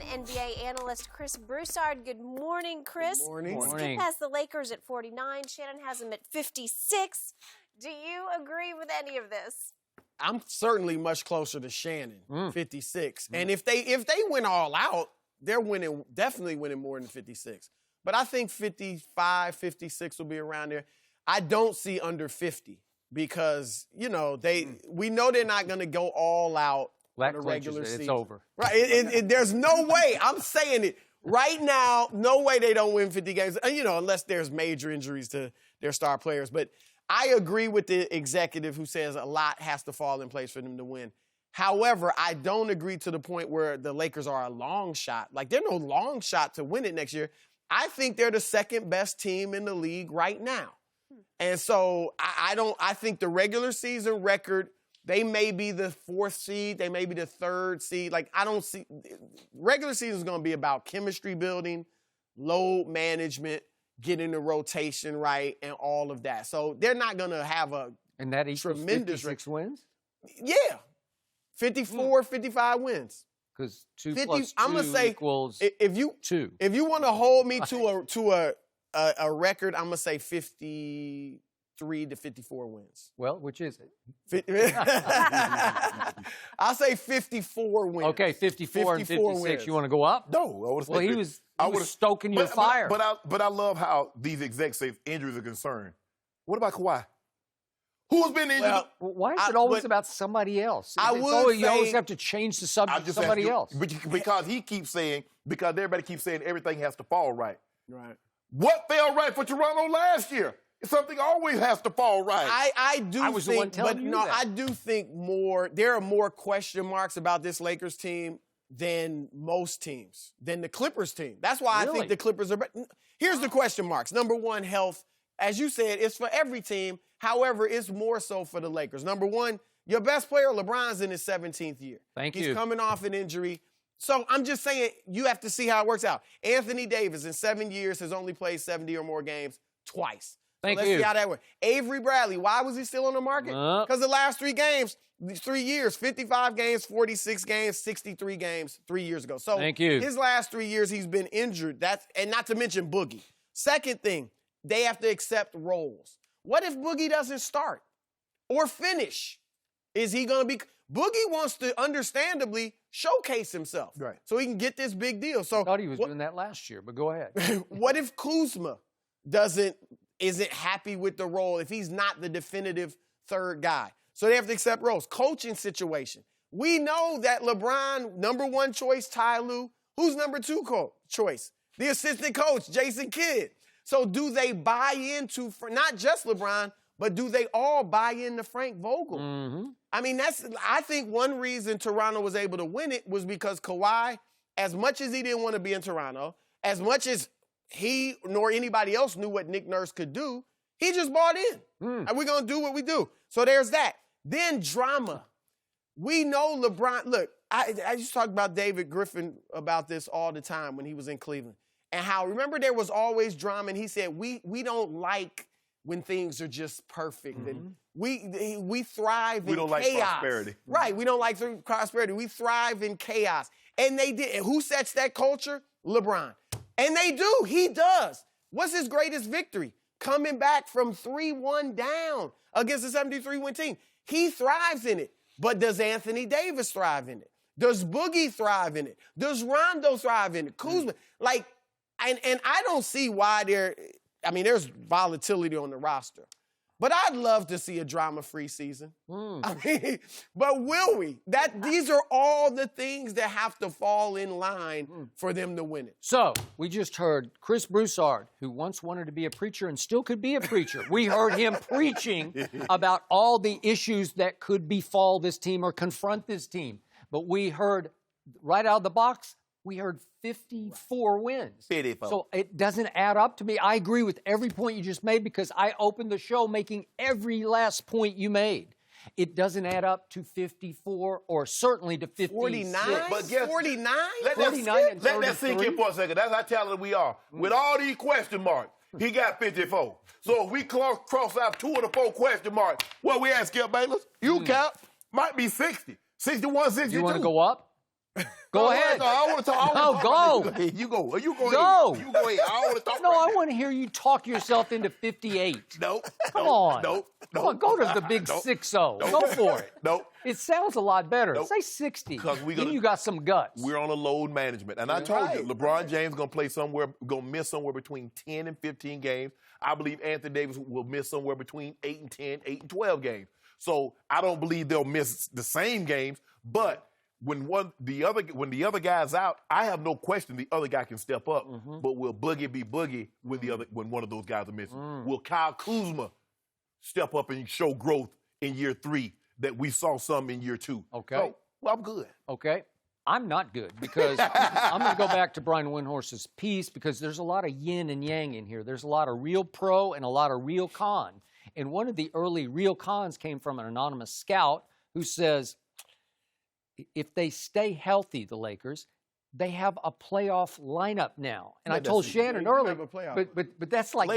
NBA analyst Chris Broussard. Good morning, Chris. Good morning. Skip has the Lakers at 49. Shannon has them at 56. Do you agree with any of this? I'm certainly much closer to Shannon, 56. And if they win all out, they're definitely winning more than 56. But I think 55, 56 will be around there. I don't see under 50 because, we know they're not going to go all out that in the regular season. It's over. Right. There's no way. I'm saying it right now. No way they don't win 50 games, unless there's major injuries to their star players. But I agree with the executive who says a lot has to fall in place for them to win. However, I don't agree to the point where the Lakers are a long shot. Like, they're no long shot to win it next year. I think they're the second best team in the league right now. And so I think the regular season record, they may be the 4th seed, they may be the 3rd seed. Like, I don't see regular season is going to be about chemistry building, load management, getting the rotation right, and all of that. So they're not going to have a and that equals tremendous 56 wins? Yeah. 54, 55 wins. Because 2 50, plus 2 I'm gonna say, equals if you 2. If you want to hold me to a record, I'm going to say 53 to 54 wins. Well, which is it? I'll say 54 wins. Okay, 54 and 56. wins. You want to go up? No. Well, he was stoking your fire. But I love how these execs say injuries are concerned. What about Kawhi? Who's been injured? Well, why is it always about somebody else? You always have to change the subject to somebody else. Because everybody keeps saying everything has to fall right. Right. What fell right for Toronto last year? Something always has to fall right. I do think there are more question marks about this Lakers team than most teams, than the Clippers team. That's why I think the Clippers are better. Here's the question marks. Number one, health. As you said, it's for every team. However, it's more so for the Lakers. Number one, your best player, LeBron's in his 17th year. He's coming off an injury. So I'm just saying you have to see how it works out. Anthony Davis, in 7 years, has only played 70 or more games twice. Let's see how that works. Avery Bradley, why was he still on the market? Because the last 3 years, 55 games, 46 games, 63 games 3 years ago. So his last 3 years, he's been injured. And not to mention Boogie. Second thing, they have to accept roles. What if Boogie doesn't start or finish? Is he going to be – Boogie wants to understandably showcase himself so he can get this big deal. So I thought he was doing that last year, but go ahead. What if Kuzma isn't happy with the role, if he's not the definitive third guy? So they have to accept roles. Coaching situation. We know that LeBron, number 1 choice, Ty Lue. Who's number 2 choice? The assistant coach, Jason Kidd. So do they buy into, not just LeBron, but do they all buy into Frank Vogel? I mean, I think one reason Toronto was able to win it was because Kawhi, as much as he didn't want to be in Toronto, as much as he nor anybody else knew what Nick Nurse could do, he just bought in. And we're going to do what we do. So there's that. Then drama. We know LeBron. Look, I used to talk about David Griffin about this all the time when he was in Cleveland. And how, remember, there was always drama, and he said, we don't like when things are just perfect. And we thrive in chaos. We don't like prosperity. Right, we don't like prosperity. We thrive in chaos. And they did. And who sets that culture? LeBron. And they do. He does. What's his greatest victory? Coming back from 3-1 down against a 73-win team. He thrives in it. But does Anthony Davis thrive in it? Does Boogie thrive in it? Does Rondo thrive in it? Kuzma. And I don't see why there's volatility on the roster. But I'd love to see a drama-free season. But will we? These are all the things that have to fall in line for them to win it. So we just heard Chris Broussard, who once wanted to be a preacher and still could be a preacher. We heard him preaching about all the issues that could befall this team or confront this team. But we heard right out of the box, we heard 54 wins. 54. So it doesn't add up to me. I agree with every point you just made because I opened the show making every last point you made. It doesn't add up to 54 or certainly to 56. 49? But guess, 49? Let that sink in for a second. That's how talented we are. With all these question marks, he got 54. So if we cross out 2 of the 4 question marks, what we ask Skip Bayless? You count, might be 60. 61, 62. You want to go up? Go ahead. I want to talk. No, go. You go. You go. Go. You go ahead. I want to talk. No, right I want to hear you talk yourself into 58. Nope. Come on. Nope. Come on, go to the big 6-0. Go for it. Nope. It sounds a lot better. Nope. Say 60. 'Cause Then you got some guts. We're on a load management. And I told you, LeBron James going to miss somewhere between 10 and 15 games. I believe Anthony Davis will miss somewhere between 8 and 10, 8 and 12 games. So I don't believe they'll miss the same games, but when the other guy's out, I have no question the other guy can step up. But will Boogie be Boogie when one of those guys are missing? Will Kyle Kuzma step up and show growth in year 3 that we saw some in year 2? Okay. So, well, I'm good. Okay. I'm not good because I'm going to go back to Brian Windhorst's piece because there's a lot of yin and yang in here. There's a lot of real pro and a lot of real con. And one of the early real cons came from an anonymous scout who says, if they stay healthy, the Lakers, they have a playoff lineup now. And I told Shannon earlier, but that's like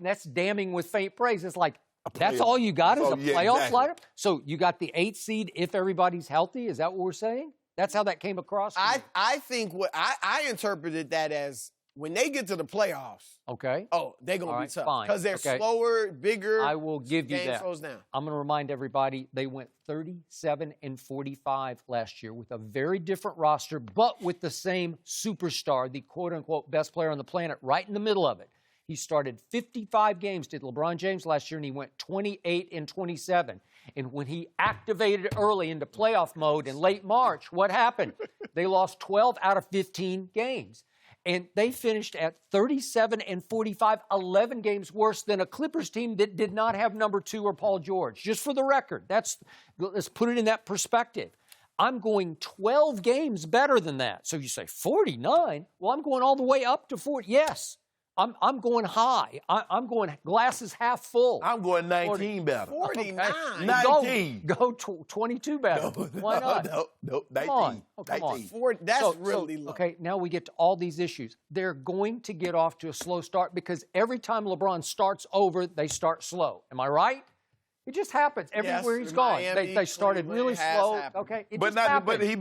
that's damning with faint praise. It's like that's all you got is a playoff lineup. So you got the 8th seed if everybody's healthy. Is that what we're saying? That's how that came across. I think what I interpreted that as when they get to the playoffs. Okay. Oh, they're gonna be tough fine. because they're slower, bigger. I will give you game that. slows down. I'm going to remind everybody they went 37-45 last year with a very different roster, but with the same superstar, the quote-unquote best player on the planet, right in the middle of it. He started 55 games, did LeBron James last year, and he went 28-27. And when he activated early into playoff mode in late March, what happened? They lost 12 out of 15 games. And they finished at 37-45, 11 games worse than a Clippers team that did not have number 2 or Paul George. Just for the record, let's put it in that perspective. I'm going 12 games better than that. So you say 49? Well, I'm going all the way up to 40. Yes. I'm going high. I'm going glasses half full. I'm going 19 better. 49. Okay. 19. Go 22 better. Why not? No, 19. Come on. Oh, come 19. on. That's really low. Okay, now we get to all these issues. They're going to get off to a slow start because every time LeBron starts over, they start slow. Am I right? It just happens everywhere he's gone. Miami, They started really slow. happened. Okay, it But just not. happened. But he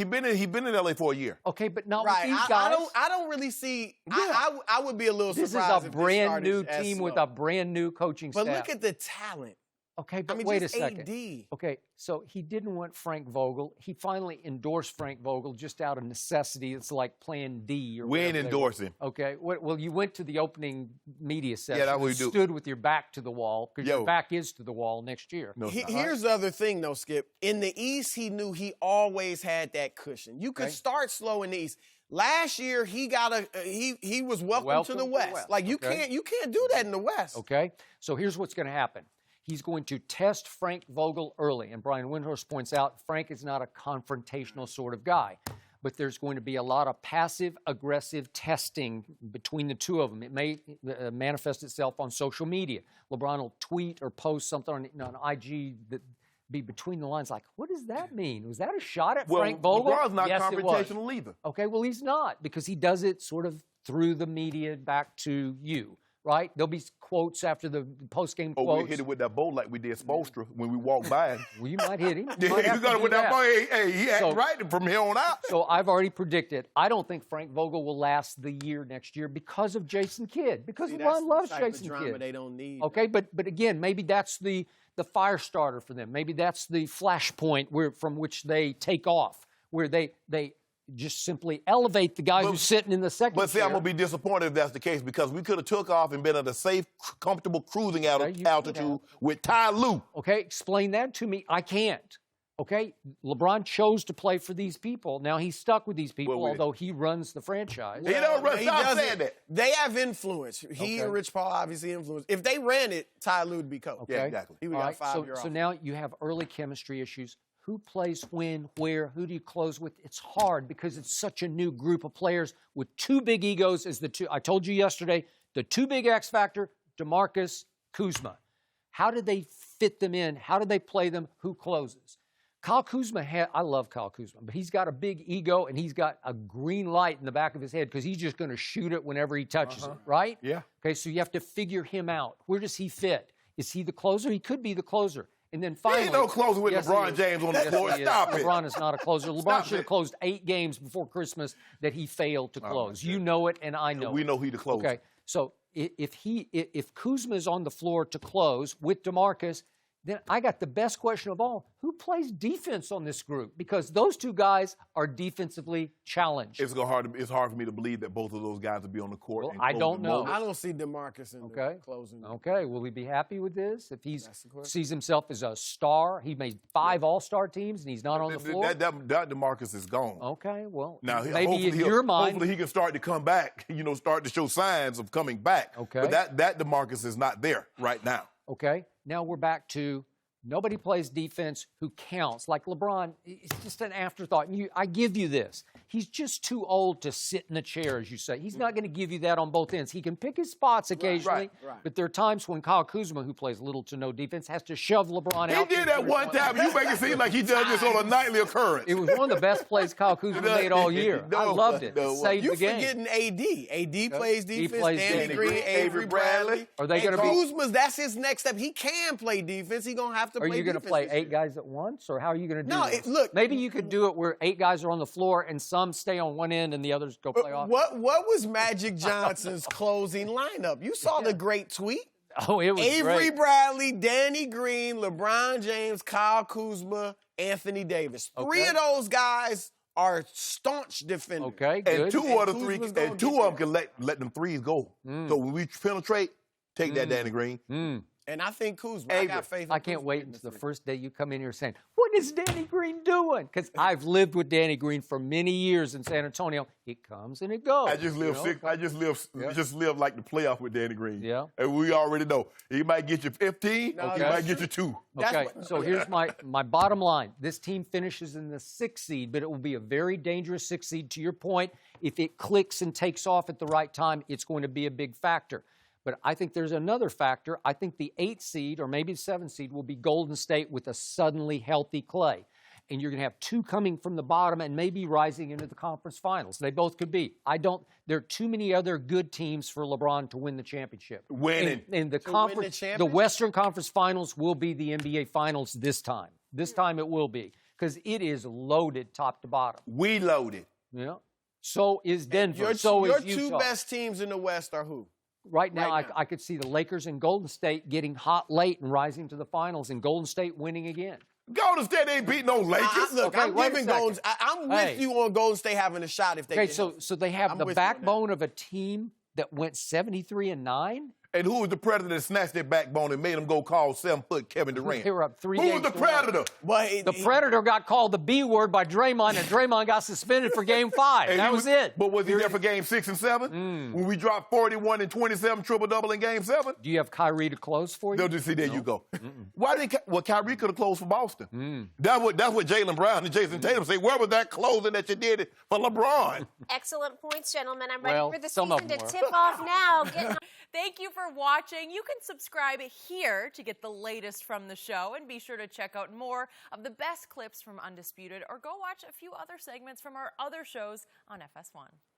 been in LA for a year. Okay, but not Right. with these guys. I don't really see. I would be a little This is surprised a if brand new started as team with slow. a brand new coaching staff. But look at the talent. Okay, but I mean, wait a just second. AD. Okay, so he didn't want Frank Vogel. He finally endorsed Frank Vogel just out of necessity. It's like Plan D. Or We ain't whatever they endorse were. him. Okay, well, you went to the opening media session. Yeah, that's what we and do. stood with your back to the wall because your Yo. back is to the wall next year. No, it's not. Here's the other thing, though, Skip. In the East, he knew he always had that cushion. You could start slow in the East. Last year, he was welcome to the West. Like you can't do that in the West. Okay, so here's what's going to happen. He's going to test Frank Vogel early. And Brian Windhorst points out Frank is not a confrontational sort of guy. But there's going to be a lot of passive-aggressive testing between the two of them. It may manifest itself on social media. LeBron will tweet or post something on IG that be between the lines like, what does that mean? Was that a shot at Frank Vogel? LeBron's not Yes, it was. confrontational either. Okay, well, he's not because he does it sort of through the media back to you. Right? There'll be quotes after the post-game quotes. Oh, we hit it with that bowl like we did Spoelstra when we walked by him. Well, you might hit him. Yeah, you got it with that bowl. Hey, he acting right from here on out. So I've already predicted. I don't think Frank Vogel will last the year next year because of Jason Kidd. Because LeBron loves Jason Kidd. They don't need. Okay, but again, maybe that's the fire starter for them. Maybe that's the flashpoint from which they take off, where they just simply elevate the guy who's sitting in the second But see, chair. I'm going to be disappointed if that's the case because we could have took off and been at a safe, comfortable cruising altitude with Ty Lue. Okay, explain that to me. I can't. Okay, LeBron chose to play for these people. Now he's stuck with these people, although he runs the franchise. He don't run. Stop saying that. They have influence. He and Rich Paul obviously influence. If they ran it, Ty Lue would be coach. Okay. Yeah, exactly. He would got 5 years. So now you have early chemistry issues. Who plays when, where, who do you close with? It's hard because it's such a new group of players with two big egos as the two. I told you yesterday, the two big X factor, DeMarcus, Kuzma. How do they fit them in? How do they play them? Who closes? Kyle Kuzma, I love Kyle Kuzma, but he's got a big ego and he's got a green light in the back of his head because he's just going to shoot it whenever he touches it, right? Yeah. Okay, so you have to figure him out. Where does he fit? Is he the closer? He could be the closer. And then There finally, ain't no closing with Yes, LeBron he is. James on the Yes, floor. he is. Stop it. LeBron is not a closer. LeBron Stop should have it. closed 8 games before Christmas that he failed to close. You know it, and I know We it. know he the closer. Okay, so if Kuzma is on the floor to close with DeMarcus, then I got the best question of all. Who plays defense on this group? Because those two guys are defensively challenged. It's hard for me to believe that both of those guys will be on the court. Well, and I close don't the know. moment. I don't see DeMarcus in the closing. Okay, will he be happy with this? If he That's the question. sees himself as a star, he made 5 All-Star teams and he's not on the floor? That DeMarcus is gone. Okay, well, Now, maybe in your mind. hopefully he can start to come back, start to show signs of coming back. Okay. But that DeMarcus is not there right now. Okay, now we're back to nobody plays defense who counts. Like LeBron, it's just an afterthought. And I give you this. He's just too old to sit in the chair, as you say. He's not going to give you that on both ends. He can pick his spots occasionally, right. but there are times when Kyle Kuzma, who plays little to no defense, has to shove LeBron out. He did that one time. You make it seem like he does this on a nightly occurrence. It was one of the best plays Kyle Kuzma made all year. I loved it. No, It saved You're the game. forgetting AD. AD plays He defense. plays Danny defense. Green, Avery Bradley. Are they And gonna be- Kuzma's, that's his next step. He can play defense. He's going to have to Are play you going to defense play this 8 year. guys at once, or how are you going to do No, this? look. Maybe you could do it where 8 guys are on the floor and some stay on one end and the others go play off. What was Magic Johnson's closing lineup? You saw the great tweet. Oh, it was Avery great. Bradley, Danny Green, LeBron James, Kyle Kuzma, Anthony Davis. 3 of those guys are staunch defenders. Okay, good. And two of the three, Kuzma's gonna and 2 get of them can let them threes go. So when we penetrate, take that Danny Green. And I think Kuzma, I got faith in I can't Kuzma wait getting until the three. first day you come in here saying, what is Danny Green doing? Because I've lived with Danny Green for many years in San Antonio. It comes and it goes. I just live you know? just live like the playoff with Danny Green. Yeah. And we already know. He might get you 15, No, he that's might get you 2. Okay, so here's my bottom line. This team finishes in the 6th seed, but it will be a very dangerous 6th seed. To your point, if it clicks and takes off at the right time, it's going to be a big factor. But I think there's another factor. I think the 8th seed or maybe the 7th seed will be Golden State with a suddenly healthy Clay. And you're going to have 2 coming from the bottom and maybe rising into the conference finals. They both could be. There are too many other good teams for LeBron to win the championship. Winning. And the To win the conference, the championship? Western Conference Finals will be the NBA Finals this time. This time it will be because it is loaded top to bottom. We loaded. Yeah. So is Denver. Your so is 2 Utah. best teams in the West are who? Right now, right now. I could see the Lakers and Golden State getting hot late and rising to the finals, and Golden State winning again. Golden State ain't beating no Lakers. Look, Okay, I'm wait a giving second. Golden. I'm with Hey. you on Golden State having a shot if they. Okay, get so healthy. they have I'm the with you on that. backbone of a team that went 73-9. And who was the predator that snatched their backbone and made them go call 7-foot Kevin Durant? They were up 3 Who was games the to 1. predator? But The Predator got called the B word by Draymond, and Draymond got suspended for Game 5. And That he was it. But was he there for Game 6 and 7? When we dropped 41 and 27 triple-double in Game 7? Do you have Kyrie to close for you? They'll just see, there you go. Kyrie could have closed for Boston. That's what Jaylen Brown and Jason Tatum say. Where was that closing that you did for LeBron? Excellent points, gentlemen. I'm ready Well, for the some of season to them tip off now. Get Thank you for watching. You can subscribe here to get the latest from the show, and be sure to check out more of the best clips from Undisputed, or go watch a few other segments from our other shows on FS1.